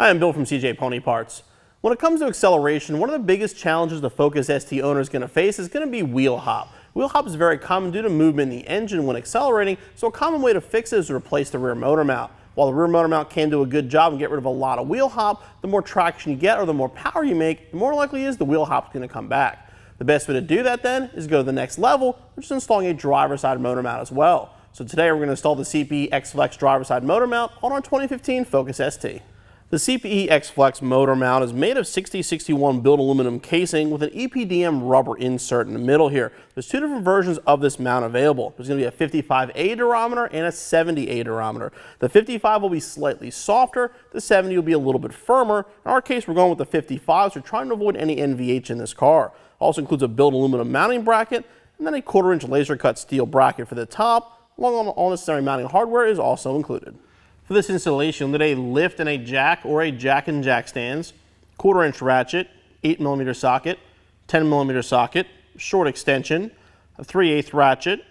Hi, I'm Bill from CJ Pony Parts. When it comes to acceleration, one of the biggest challenges the Focus ST owner is going to face is going to be wheel hop. Wheel hop is very common due to movement in the engine when accelerating, so a common way to fix it is to replace the rear motor mount. While the rear motor mount can do a good job and get rid of a lot of wheel hop, the more traction you get or the more power you make, the more likely it is the wheel hop is going to come back. The best way to do that then is go to the next level, which is installing a driver's side motor mount as well. So today we're going to install the CPE xFlex driver's side motor mount on our 2015 Focus ST. The CPE xFlex motor mount is made of 6061 built aluminum casing with an EPDM rubber insert in the middle here. There's two different versions of this mount available. There's going to be a 55A durometer and a 70A durometer. The 55 will be slightly softer, the 70 will be a little bit firmer. In our case, we're going with the 55, so we're trying to avoid any NVH in this car. Also includes a built aluminum mounting bracket and then a 1/4-inch laser cut steel bracket for the top, along with all necessary mounting hardware is also included. For this installation, you'll need a lift and a jack or a jack and jack stands, 1/4-inch ratchet, 8mm socket, 10mm socket, short extension, a 3/8 ratchet,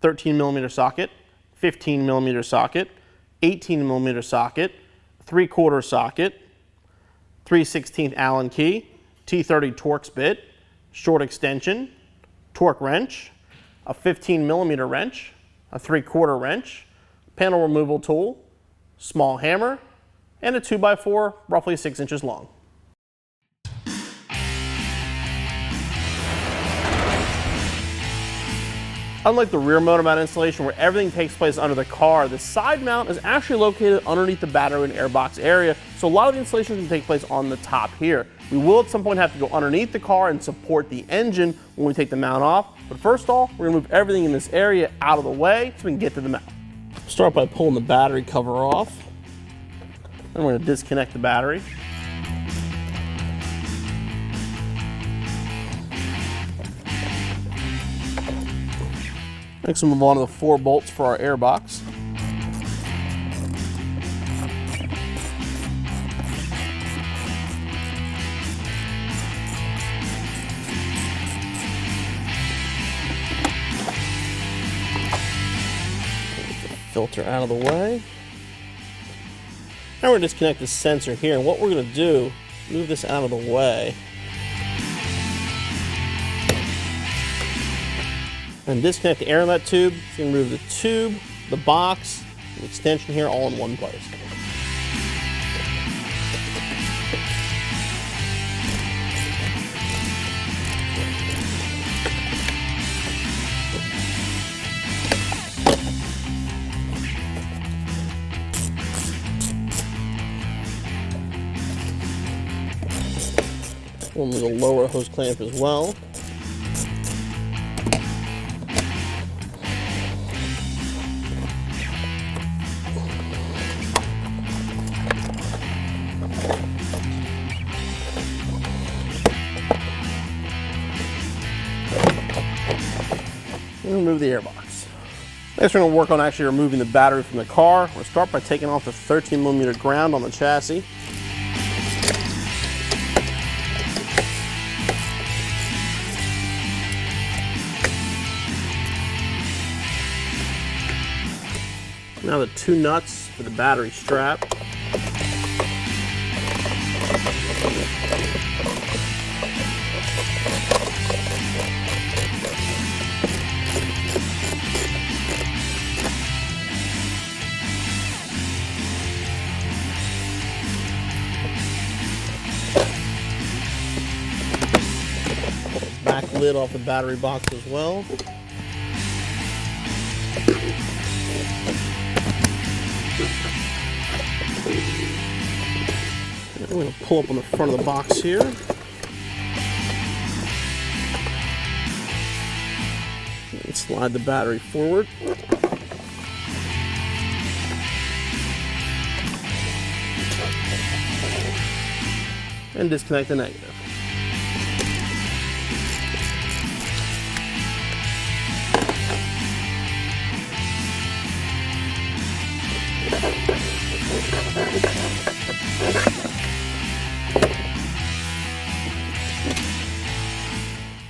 13mm socket, 15mm socket, 18mm socket, 3/4 socket, 3/16 Allen key, T30 Torx bit, short extension, torque wrench, a 15mm wrench, a 3/4 wrench, panel removal tool, small hammer, and a 2x4 roughly 6 inches long. Unlike the rear motor mount installation where everything takes place under the car, the side mount is actually located underneath the battery and airbox area, so a lot of the installations can take place on the top here. We will at some point have to go underneath the car and support the engine when we take the mount off, but first of all, we're going to move everything in this area out of the way so we can get to the mount. Start by pulling the battery cover off. Then we're going to disconnect the battery. Next, we'll move on to the 4 bolts for our airbox. Filter out of the way. Now we're going to disconnect the sensor here, and what we're going to do, move this out of the way and disconnect the air inlet tube. So you can remove the tube, the box, and the extension here all in one place. We'll move the lower hose clamp as well. And remove the airbox. Next, we're going to work on actually removing the battery from the car. We'll start by taking off the 13mm ground on the chassis. Now the 2 nuts for the battery strap. Back lid off the battery box as well. I'm going to pull up on the front of the box here. And slide the battery forward. And disconnect the negative.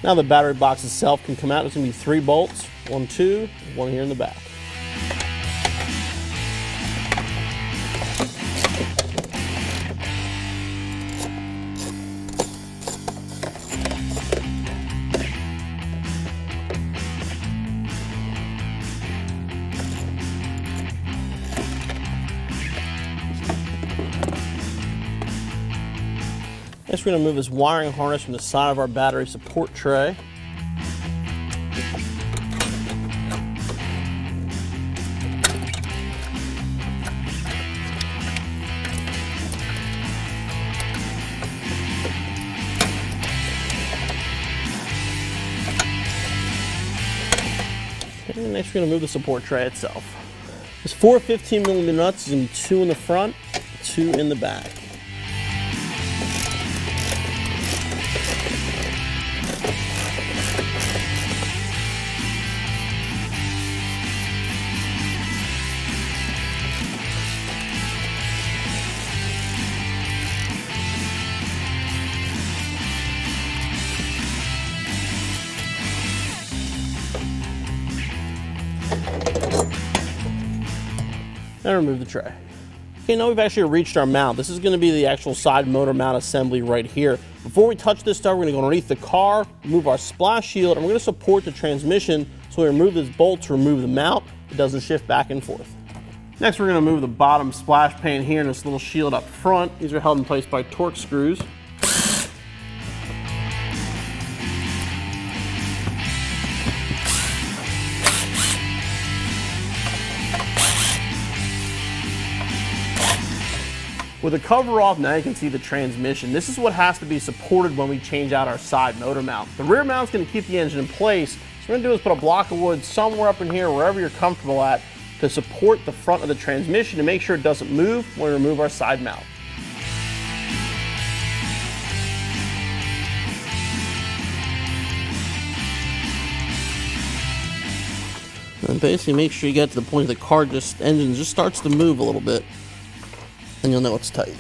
Now the battery box itself can come out. There's going to be 3 bolts, 1, 2, 1 here in the back. Next, we're going to move this wiring harness from the side of our battery support tray. And next, we're going to move the support tray itself. There's 4 15mm nuts. There's going to be 2 in the front, 2 in the back. And remove the tray. Okay, now we've actually reached our mount. This is going to be the actual side motor mount assembly right here. Before we touch this stuff, we're going to go underneath the car, remove our splash shield, and we're going to support the transmission. So we remove this bolt to remove the mount. It doesn't shift back and forth. Next, we're going to move the bottom splash pane here and this little shield up front. These are held in place by torque screws. With the cover off, now you can see the transmission. This is what has to be supported when we change out our side motor mount. The rear mount is going to keep the engine in place. So what we're going to do is put a block of wood somewhere up in here, wherever you're comfortable at, to support the front of the transmission to make sure it doesn't move when we remove our side mount. And basically make sure you get to the point the car engine just starts to move a little bit, and you'll know it's tight.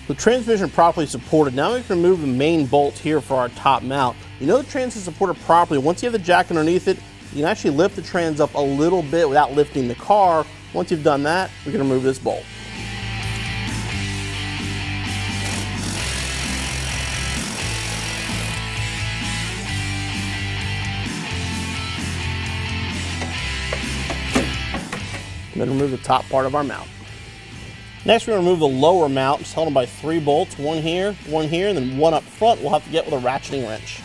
The transmission properly supported. Now we can remove the main bolt here for our top mount. You know the trans is supported properly. Once you have the jack underneath it, you can actually lift the trans up a little bit without lifting the car. Once you've done that, we can remove this bolt. And then remove the top part of our mount. Next, we're going to remove the lower mount. It's held by 3 bolts, one here, and then one up front we'll have to get with a ratcheting wrench.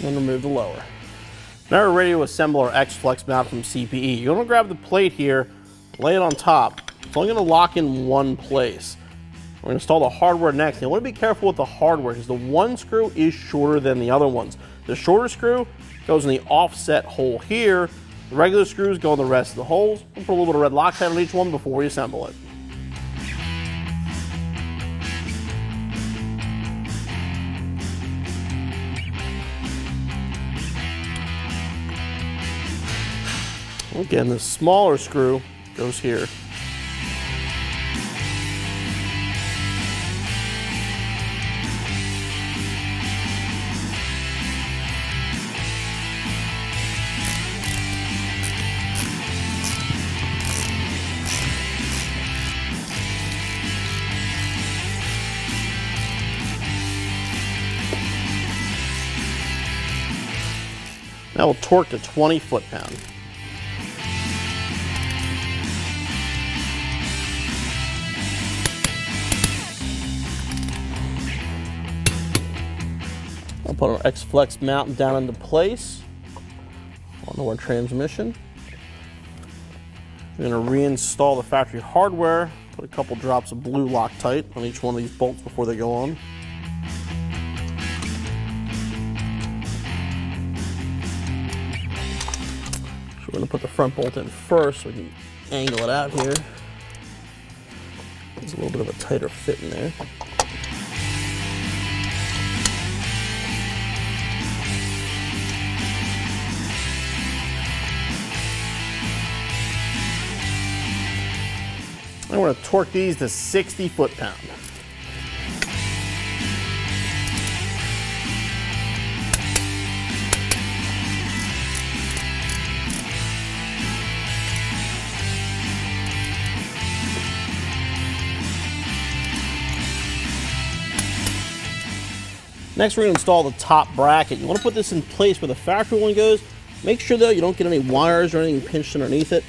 And remove the lower. Now we're ready to assemble our xFlex mount from CPE. You're going to grab the plate here, lay it on top. It's only going to lock in one place. We're going to install the hardware next. You want to be careful with the hardware because the one screw is shorter than the other ones. The shorter screw goes in the offset hole here. The regular screws go in the rest of the holes. We'll put a little bit of red Loctite on each one before we assemble it. Again, the smaller screw goes here. Now we'll torque to 20 foot-pound. I'll put our xFlex mount down into place onto our transmission. We're going to reinstall the factory hardware, put a couple drops of blue Loctite on each one of these bolts before they go on. So we're going to put the front bolt in first so we can angle it out here. There's a little bit of a tighter fit in there. And we're going to torque these to 60 foot-pound. Next, we're going to install the top bracket. You want to put this in place where the factory one goes. Make sure, though, you don't get any wires or anything pinched underneath it.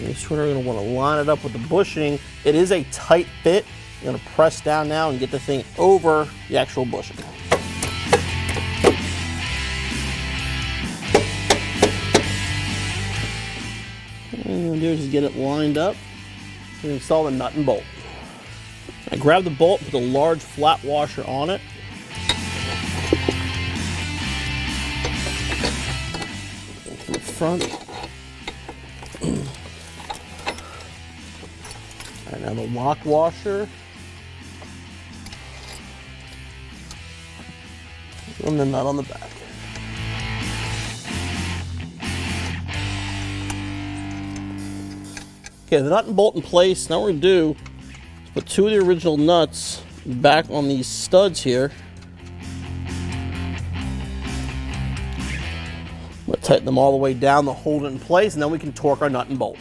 Make sure we're going to want to line it up with the bushing. It is a tight fit. You're going to press down now and get the thing over the actual bushing. What I'm going to do is just get it lined up and install the nut and bolt. I grab the bolt, put the large flat washer on it. From the front. All right, now the lock washer. And the nut on the back. Okay, the nut and bolt in place. Now what we're going to do is put two of the original nuts back on these studs here. I'm going to tighten them all the way down to hold it in place, and then we can torque our nut and bolt.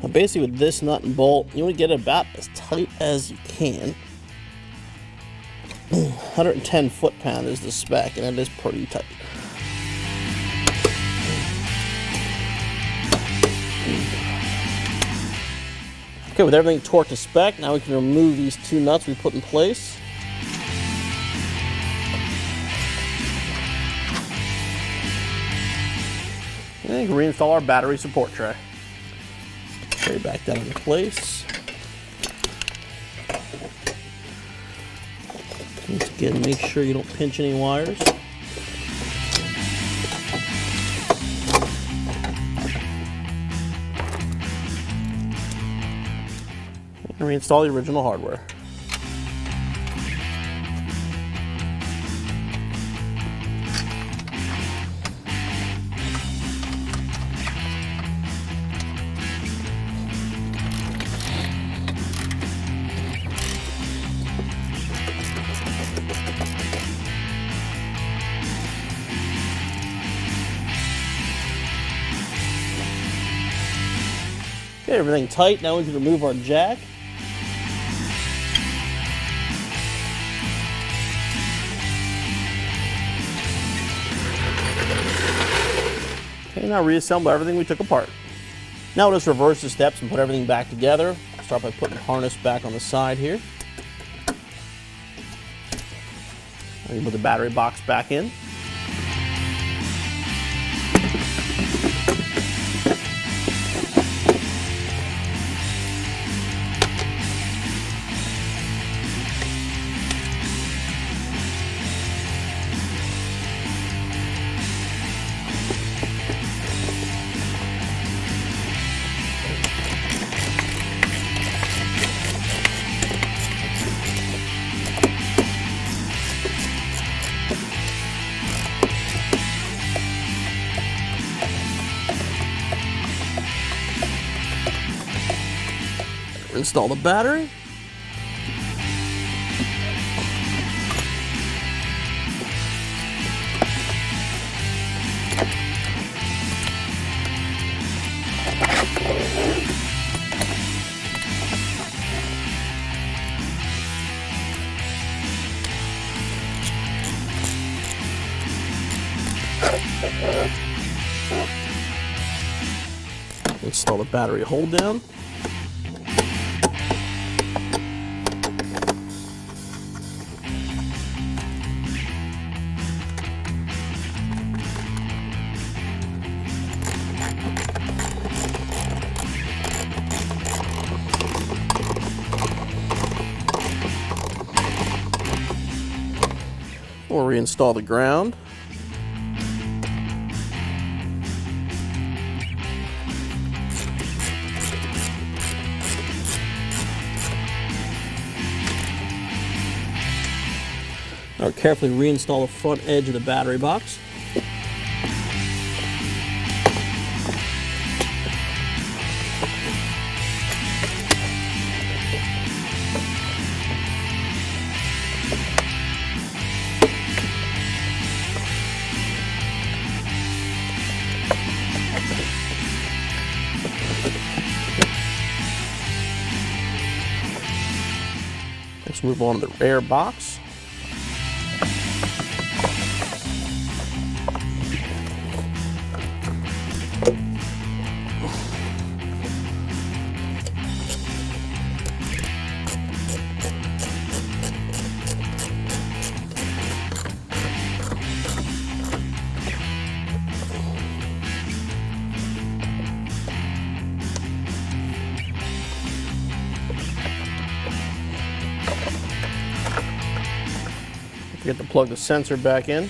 Now basically with this nut and bolt, you want to get it about as tight as you can. 110 foot-pound is the spec, and it is pretty tight. Okay, with everything torqued to spec, now we can remove these two nuts we put in place. And we can reinstall our battery support tray. Tray back down into place. Once again, make sure you don't pinch any wires. And reinstall the original hardware. Okay, everything tight. Now we can remove our jack. Okay, now reassemble everything we took apart. Now we'll just reverse the steps and put everything back together. I'll start by putting the harness back on the side here. Now you put the battery box back in. Install the battery. Install the battery hold down. We'll reinstall the ground. Now carefully reinstall the front edge of the battery box. Let's move on to the rear box. Forget to plug the sensor back in.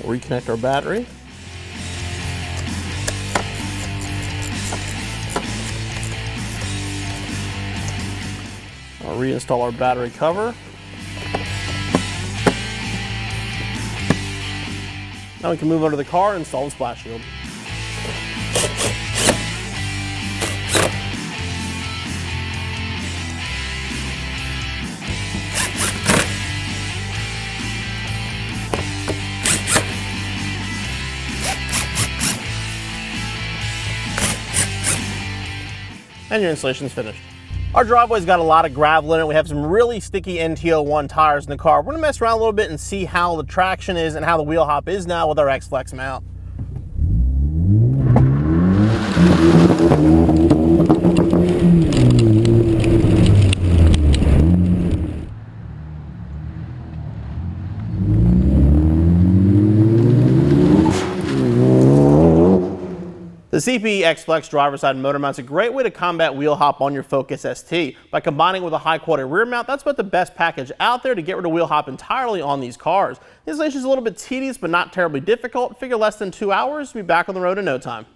We'll reconnect our battery. I'll reinstall our battery cover. Now we can move under the car and install the splash shield. And your installation is finished. Our driveway's got a lot of gravel in it. We have some really sticky NT01 tires in the car. We're gonna mess around a little bit and see how the traction is and how the wheel hop is now with our xFlex mount. The CP xFlex driver side motor mount is a great way to combat wheel hop on your Focus ST. By combining with a high quality rear mount, that's about the best package out there to get rid of wheel hop entirely on these cars. The installation is a little bit tedious, but not terribly difficult. Figure less than 2 hours, be back on the road in no time.